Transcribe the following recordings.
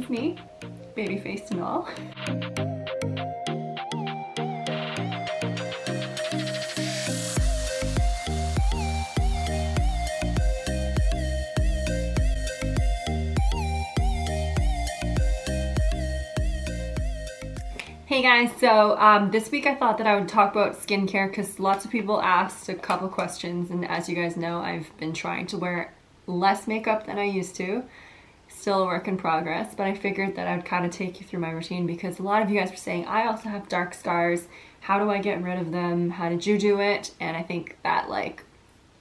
is me, baby faced and all. Hey guys, so this week I thought that I would talk about skincare because lots of people asked a couple questions, and as you guys know, I've been trying to wear less makeup than I used to. Still a work in progress, but I figured that I would kind of take you through my routine because a lot of you guys were saying, I also have dark scars. How do I get rid of them? How did you do it? And I think that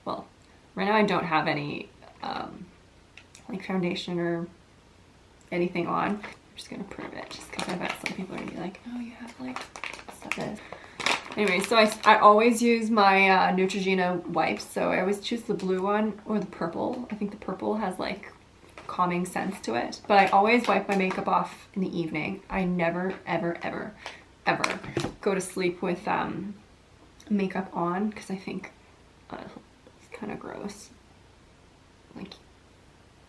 well, right now I don't have any like foundation or anything on. I'm just gonna prove it just because I bet some people are gonna be like, oh, you have like stuff. Anyway, so I always use my Neutrogena wipes, so I always choose the blue one or the purple. I think the purple has like calming sense to it, but I always wipe my makeup off in the evening. I never ever ever ever go to sleep with makeup on because I think it's kind of gross. Like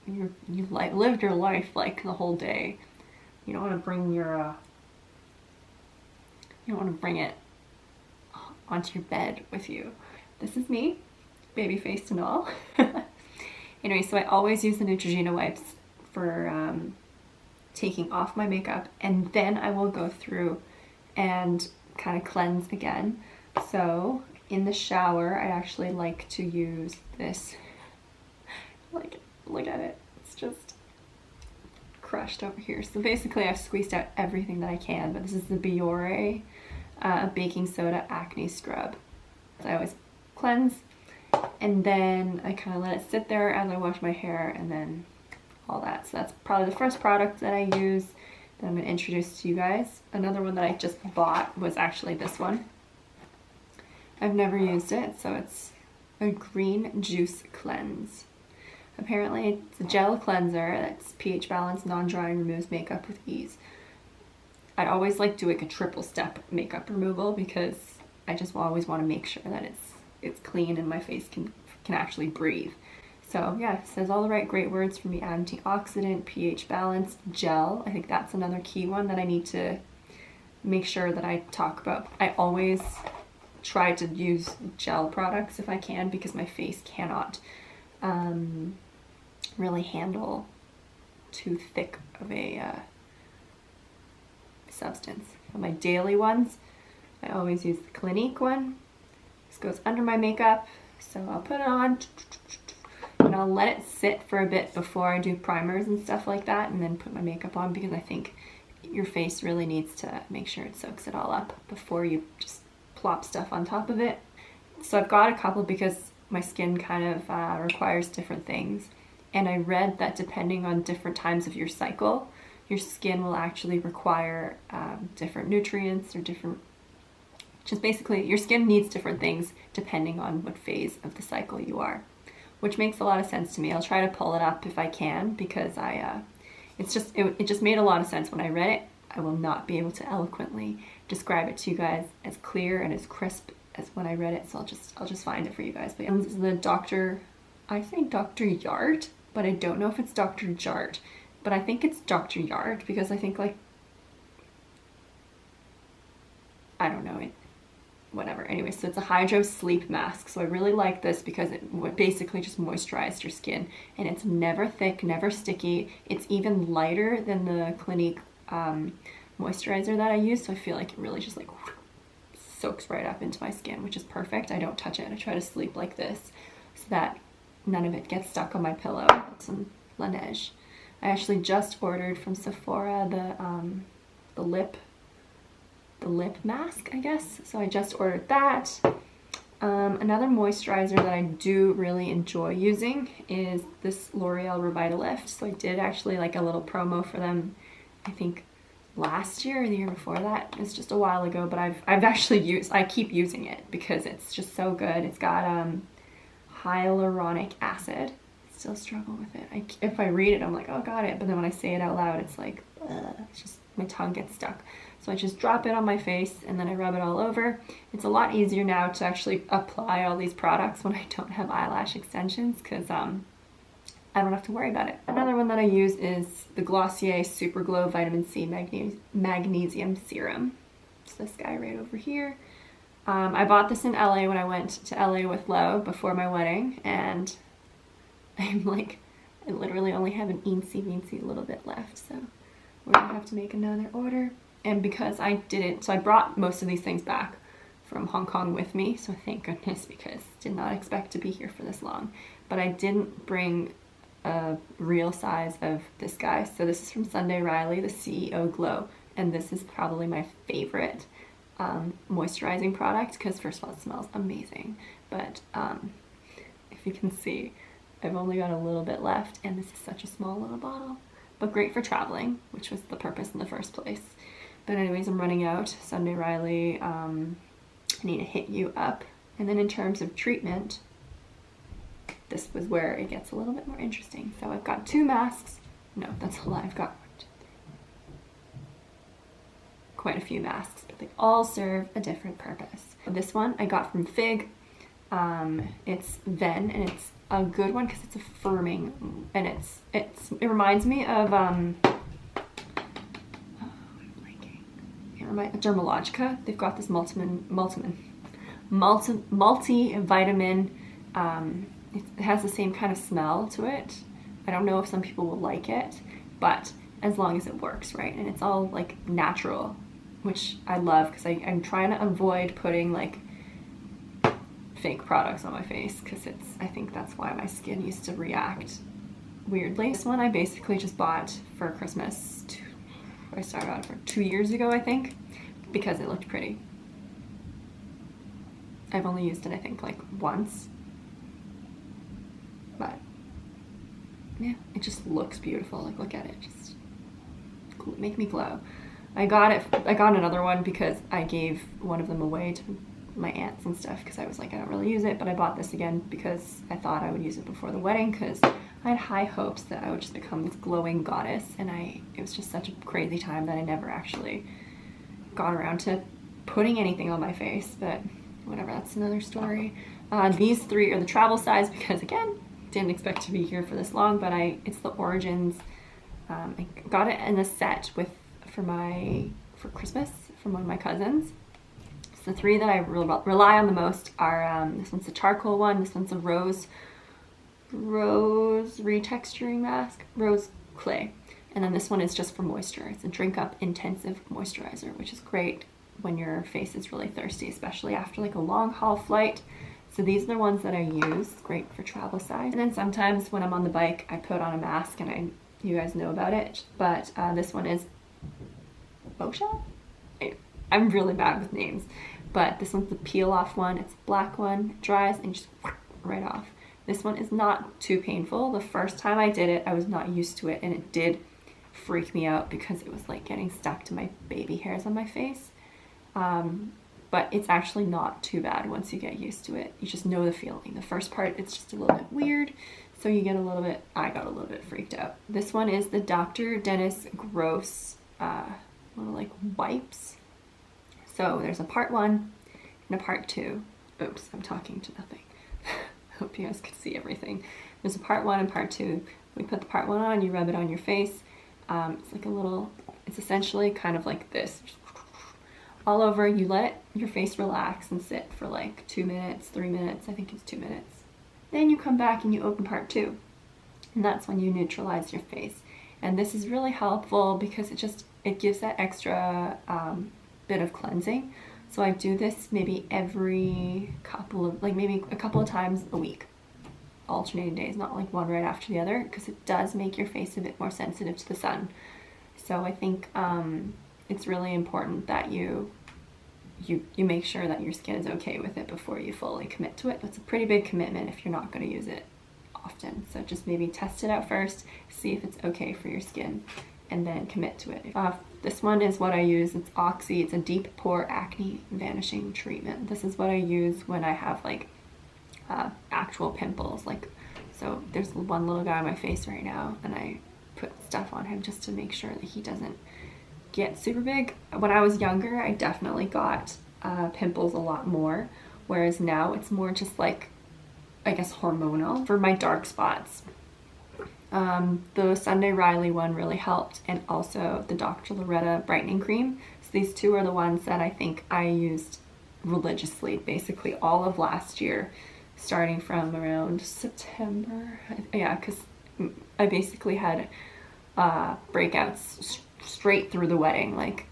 you lived your life like the whole day. You don't want to bring your you don't want to bring it onto your bed with you. This is me, baby faced and all. Anyway, so I always use the Neutrogena wipes for taking off my makeup, and then I will go through and kind of cleanse again. So in the shower, I actually like to use this. Like, look at it. It's just crushed over here. So basically I've squeezed out everything that I can, but this is the BIORE baking soda acne scrub. So I always cleanse, and then I kind of let it sit there as I wash my hair and then all that. So that's probably the first product that I use that I'm going to introduce to you guys. Another one that I just bought was actually this one. I've never used it, so it's a green juice cleanse. Apparently it's a gel cleanser that's pH balanced, non-drying, removes makeup with ease. I always like doing a triple step makeup removal because I just always want to make sure that it's clean and my face can actually breathe. So yeah, it says all the right great words from the antioxidant, pH balanced, gel. I think that's another key one that I need to make sure that I talk about. I always try to use gel products if I can because my face cannot really handle too thick of a substance. For my daily ones, I always use the Clinique one. This goes under my makeup, so I'll put it on and I'll let it sit for a bit before I do primers and stuff like that, and then put my makeup on because I think your face really needs to make sure it soaks it all up before you just plop stuff on top of it. So I've got a couple because my skin kind of requires different things, and I read that depending on different times of your cycle, your skin will actually require different nutrients or different, just basically your skin needs different things depending on what phase of the cycle you are, which makes a lot of sense to me. I'll try to pull it up if I can because it just made a lot of sense when I read it. I will not be able to eloquently describe it to you guys as clear and as crisp as when I read it, so I'll just find it for you guys. But yeah, this is the I say Dr. JART, but I don't know if it's Dr. JART, but I think it's Dr. JART because I think like, I don't know, whatever. Anyway, so it's a hydro sleep mask. So I really like this because it basically just moisturized your skin, and it's never thick, never sticky. It's even lighter than the Clinique moisturizer that I use, so I feel like it really just like soaks right up into my skin, which is perfect. I don't touch it. I try to sleep like this so that none of it gets stuck on my pillow. Some Laneige. I actually just ordered from Sephora the lip mask, I guess. So I just ordered that. Another moisturizer that I do really enjoy using is this L'Oreal Revitalift. So I did actually like a little promo for them, I think last year or the year before that. It's just a while ago, but I've actually I keep using it because it's just so good. It's got hyaluronic acid. I still struggle with it. If I read it, I'm like, oh, got it. But then when I say it out loud, it's like, it's just, my tongue gets stuck. So I just drop it on my face and then I rub it all over. It's a lot easier now to actually apply all these products when I don't have eyelash extensions because I I don't have to worry about it. Another one that I use is the Glossier Superglow Vitamin C Magnesium Serum. It's this guy right over here. I bought this in LA when I went to LA with Lo before my wedding, and I'm like, I literally only have an eensy little bit left, so we're gonna have to make another order. And because I didn't, so I brought most of these things back from Hong Kong with me, so thank goodness, because did not expect to be here for this long. But I didn't bring a real size of this guy. So this is from Sunday Riley, the CEO Glow, and this is probably my favorite moisturizing product, because first of all, it smells amazing, but if you can see, I've only got a little bit left, and this is such a small little bottle, but great for traveling, which was the purpose in the first place. But anyways, I'm running out. Sunday Riley, I need to hit you up. And then in terms of treatment, this was where it gets a little bit more interesting. So I've got 2 masks. No, that's a lie. I've got quite a few masks, but they all serve a different purpose. This one I got from Fig. It's VENN, and it's a good one because it's a firming, and it reminds me of Dermalogica. They've got this multivitamin. It has the same kind of smell to it. I don't know if some people will like it, but as long as it works, right? And it's all like natural, which I love, because I'm trying to avoid putting like fake products on my face, because I think that's why my skin used to react weirdly. This one I basically just bought for Christmas. I started out for 2 years ago, I think, because it looked pretty. I've only used it, I think, like once, but yeah, it just looks beautiful. Like, look at it, just make me glow. I got another one because I gave one of them away to my aunts and stuff, because I was like, I don't really use it, but I bought this again because I thought I would use it before the wedding, because I had high hopes that I would just become this glowing goddess, and it was just such a crazy time that I never actually got around to putting anything on my face, but whatever, that's another story. These 3 are the travel size, because again, didn't expect to be here for this long, but it's the Origins. I got it in a set for Christmas from one of my cousins. So the 3 that I rely on the most are, this one's the charcoal one, this one's a rose retexturing mask, rose clay, and then this one is just for moisture. It's a drink up intensive moisturizer, which is great when your face is really thirsty, especially after like a long haul flight. So these are the ones that I use, great for travel size. And then sometimes when I'm on the bike, I put on a mask, and you guys know about it, but this one is BOSCIA? I'm really bad with names, but this one's the peel off one. It's a black one, it dries and just right off. This one is not too painful. The first time I did it, I was not used to it, and it did freak me out because it was like getting stuck to my baby hairs on my face. But it's actually not too bad once you get used to it. You just know the feeling. The first part, it's just a little bit weird, so you get a little bit, I got a little bit freaked out. This one is the Dr. Dennis Gross little like wipes. So there's a part 1 and a part 2. Oops, I'm talking to nothing. Hope you guys can see everything. There's a part 1 and part 2. We put the part 1 on, you rub it on your face. It's like a little, it's essentially kind of like this. All over, you let your face relax and sit for like 2 minutes, 3 minutes, I think it's 2 minutes. Then you come back and you open part 2. And that's when you neutralize your face. And this is really helpful because it gives that extra bit of cleansing. So I do this maybe every maybe a couple of times a week, alternating days, not like one right after the other, because it does make your face a bit more sensitive to the sun. So I think it's really important that you make sure that your skin is okay with it before you fully commit to it. It's a pretty big commitment if you're not going to use it often. So just maybe test it out first, see if it's okay for your skin, and then commit to it. This one is what I use. It's Oxy. It's a deep pore acne vanishing treatment. This is what I use when I have like actual pimples. Like, so there's one little guy on my face right now, and I put stuff on him just to make sure that he doesn't get super big. When I was younger, I definitely got pimples a lot more, whereas now it's more just like, I guess, hormonal. For my dark spots, The Sunday Riley one really helped, and also the Dr. Loretta Brightening Cream. So these two are the ones that I think I used religiously, basically all of last year, starting from around September. Yeah, because I basically had breakouts straight through the wedding. Like,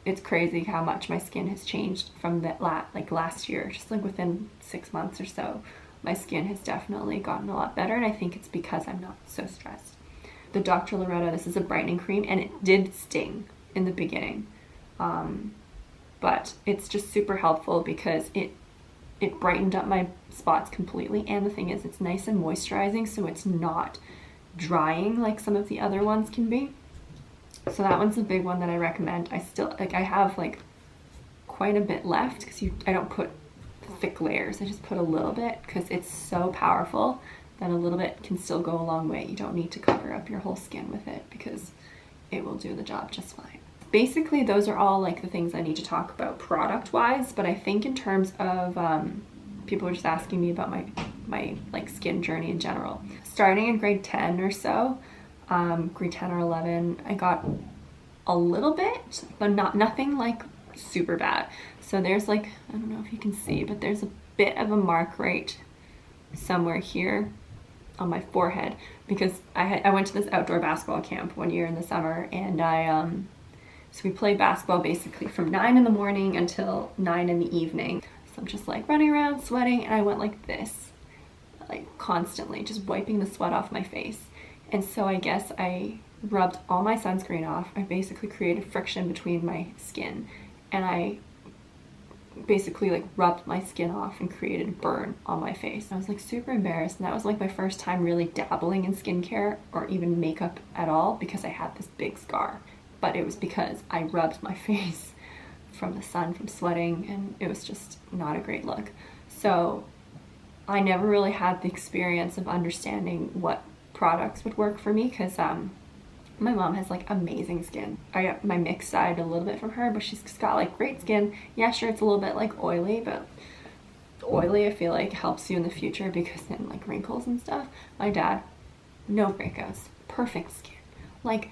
it's crazy how much my skin has changed from that last year. Just like within 6 months or so, my skin has definitely gotten a lot better, and I think it's because I'm not so stressed. The Dr. Loretta, this is a brightening cream, and it did sting in the beginning, but it's just super helpful because it brightened up my spots completely, and the thing is, it's nice and moisturizing, so it's not drying like some of the other ones can be. So that one's a big one that I recommend. I still, like, I have like quite a bit left because I don't put thick layers. I just put a little bit because it's so powerful that a little bit can still go a long way. You don't need to cover up your whole skin with it because it will do the job just fine. Basically, those are all like the things I need to talk about product-wise, but I think in terms of, people were just asking me about my like skin journey in general. Starting in grade 10 or so, grade 10 or 11, I got a little bit, but nothing like super bad. So there's like, I don't know if you can see, but there's a bit of a mark right somewhere here on my forehead because I went to this outdoor basketball camp one year in the summer, and so we played basketball basically from 9 in the morning until 9 in the evening. So I'm just like running around sweating, and I went like this, like constantly just wiping the sweat off my face. And so I guess I rubbed all my sunscreen off. I basically created friction between my skin, and I basically like rubbed my skin off and created a burn on my face. I was like super embarrassed, and that was like my first time really dabbling in skincare or even makeup at all because I had this big scar. But it was because I rubbed my face from the sun, from sweating, and it was just not a great look. So I never really had the experience of understanding what products would work for me because my mom has like amazing skin. I got my mixed side a little bit from her, but she's got like great skin. Yeah, sure, it's a little bit like oily, but oily I feel like helps you in the future because then like wrinkles and stuff. My dad, no breakouts, perfect skin. Like,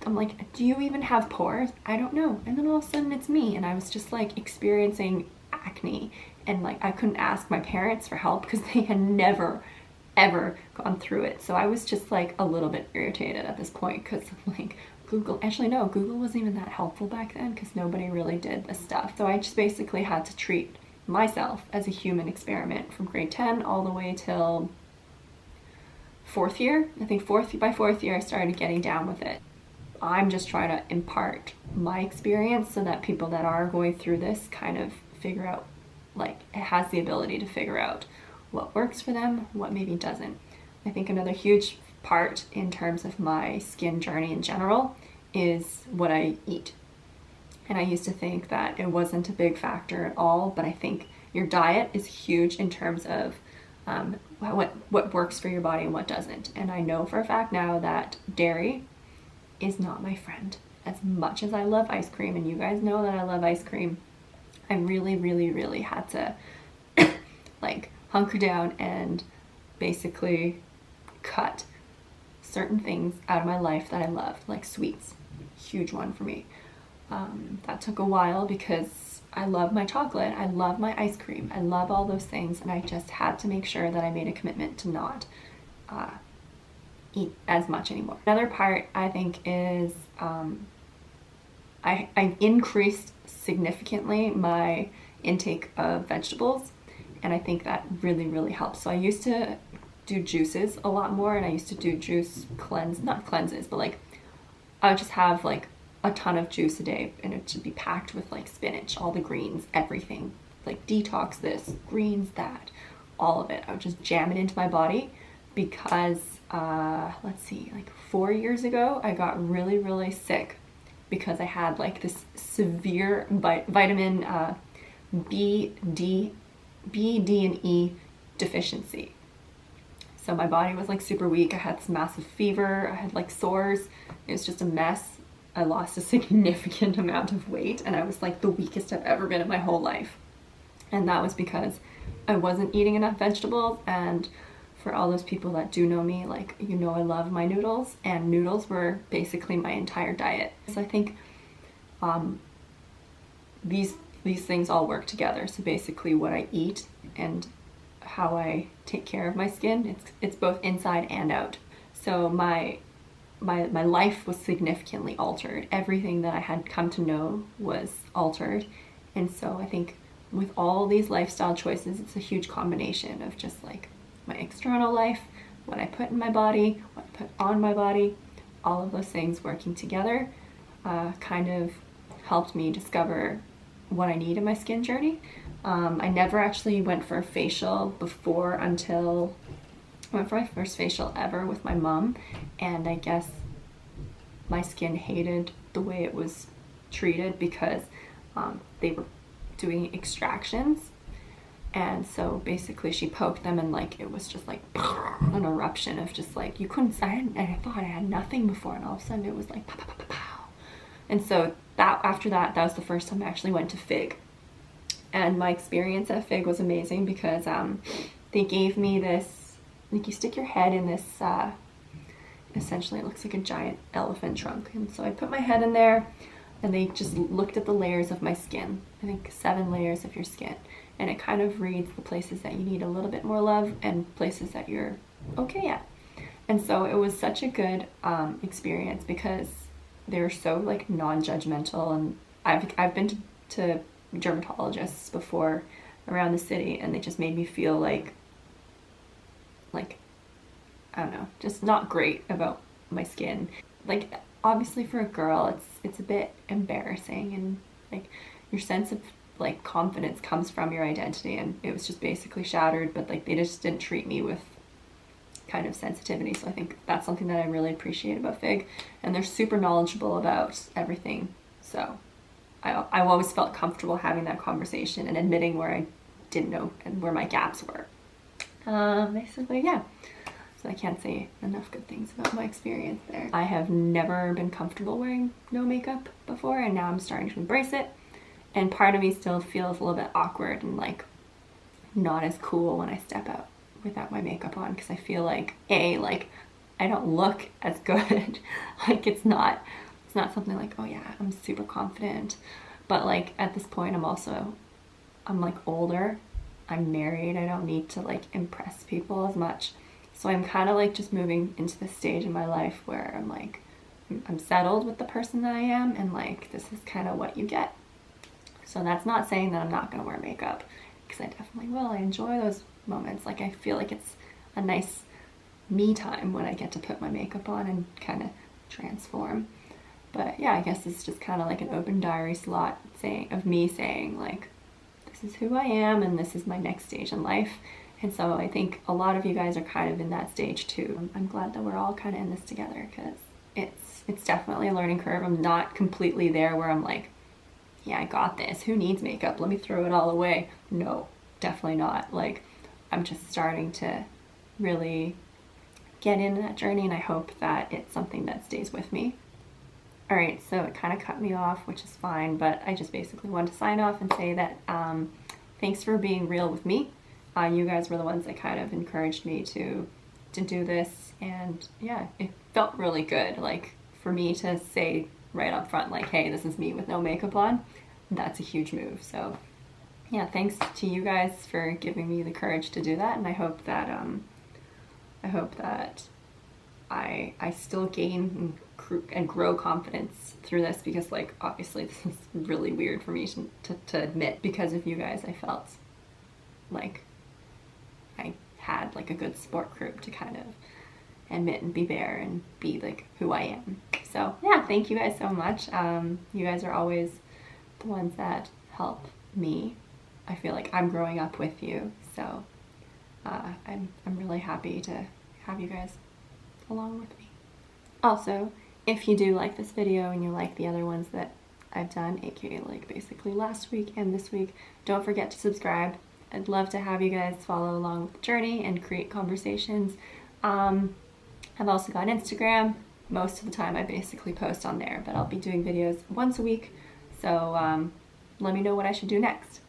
I'm like, do you even have pores? I don't know. And then all of a sudden it's me, and I was just like experiencing acne, and like I couldn't ask my parents for help because they had never ever gone through it. So I was just like a little bit irritated at this point because like Google, actually no, Google wasn't even that helpful back then because nobody really did this stuff. So I just basically had to treat myself as a human experiment from grade 10 all the way till 4th year. I think by 4th year I started getting down with it. I'm just trying to impart my experience so that people that are going through this kind of figure out, like, it has the ability to figure out what works for them, what maybe doesn't. I think another huge part in terms of my skin journey in general is what I eat. And I used to think that it wasn't a big factor at all, but I think your diet is huge in terms of what works for your body and what doesn't. And I know for a fact now that dairy is not my friend. As much as I love ice cream, and you guys know that I love ice cream, I really, really, really had to like hunker down and basically cut certain things out of my life that I loved, like sweets. Huge one for me. That took a while because I love my chocolate, I love my ice cream, I love all those things, and I just had to make sure that I made a commitment to not eat as much anymore. Another part I think is I increased significantly my intake of vegetables, and I think that really, really helps. So I used to do juices a lot more, and I used to do not cleanses, but like I would just have like a ton of juice a day, and it should be packed with like spinach, all the greens, everything, like detox this, greens that, all of it. I would just jam it into my body because let's see, like 4 years ago I got really, really sick because I had like this severe vitamin B, D, and E deficiency. So my body was like super weak. I had this massive fever, I had like sores, it was just a mess. I lost a significant amount of weight, and I was like the weakest I've ever been in my whole life. And that was because I wasn't eating enough vegetables, and for all those people that do know me, like, you know I love my noodles, and noodles were basically my entire diet. So I think these things all work together. So basically what I eat and how I take care of my skin, it's both inside and out. So my life was significantly altered. Everything that I had come to know was altered. And so I think with all these lifestyle choices, it's a huge combination of just like my external life, what I put in my body, what I put on my body, all of those things working together kind of helped me discover what I need in my skin journey. I never actually went for a facial before until I went for my first facial ever with my mom, and I guess my skin hated the way it was treated because they were doing extractions, and so basically she poked them and like it was just like an eruption of just like, you couldn't, I thought I had nothing before, and all of a sudden it was like pow, pow, pow, pow. And so after that was the first time I actually went to FIG. And my experience at FIG was amazing because they gave me this, like, you stick your head in this, essentially it looks like a giant elephant trunk. And so I put my head in there and they just looked at the layers of my skin. I think 7 layers of your skin. And it kind of reads the places that you need a little bit more love and places that you're okay at. And so it was such a good experience because they were so like non-judgmental, and I've been to dermatologists before around the city, and they just made me feel like I don't know, just not great about my skin. Like, obviously for a girl it's a bit embarrassing, and like your sense of like confidence comes from your identity, and it was just basically shattered. But like they just didn't treat me with kind of sensitivity. So I think that's something that I really appreciate about FIG, and they're super knowledgeable about everything. So I always felt comfortable having that conversation and admitting where I didn't know and where my gaps were. Basically, yeah. So I can't say enough good things about my experience there. I have never been comfortable wearing no makeup before, and now I'm starting to embrace it. And part of me still feels a little bit awkward and like not as cool when I step out without my makeup on, because I feel like like I don't look as good. Like it's not something like, oh yeah, I'm super confident. But like at this point I'm like older, I'm married, I don't need to like impress people as much. So I'm kind of like just moving into this stage in my life where I'm like, I'm settled with the person that I am, and like this is kind of what you get. So that's not saying that I'm not gonna wear makeup, because I definitely will. I enjoy those moments. Like I feel like it's a nice me time when I get to put my makeup on and kind of transform. But yeah, I guess it's just kind of like an open diary slot of me saying like, this is who I am and this is my next stage in life. And so I think a lot of you guys are kind of in that stage too. I'm glad that we're all kind of in this together, because it's definitely a learning curve. I'm not completely there where I'm like, yeah, I got this. Who needs makeup? Let me throw it all away. No, definitely not. Like, I'm just starting to really get into that journey, and I hope that it's something that stays with me. Alright, so it kind of cut me off, which is fine, but I just basically wanted to sign off and say that thanks for being real with me. You guys were the ones that kind of encouraged me to do this, and yeah, it felt really good. Like, for me to say right up front, like, hey, this is me with no makeup on, that's a huge move. So yeah, thanks to you guys for giving me the courage to do that, and I hope that I still gain and grow confidence through this, because like obviously this is really weird for me to admit. Because of you guys, I felt like I had like a good support group to kind of admit and be there and be like who I am. So yeah, thank you guys so much. You guys are always the ones that help me. I feel like I'm growing up with you, so I'm really happy to have you guys along with me. Also, if you do like this video and you like the other ones that I've done, aka like basically last week and this week, don't forget to subscribe. I'd love to have you guys follow along with the journey and create conversations. I've also got Instagram. Most of the time I basically post on there, but I'll be doing videos once a week, so let me know what I should do next.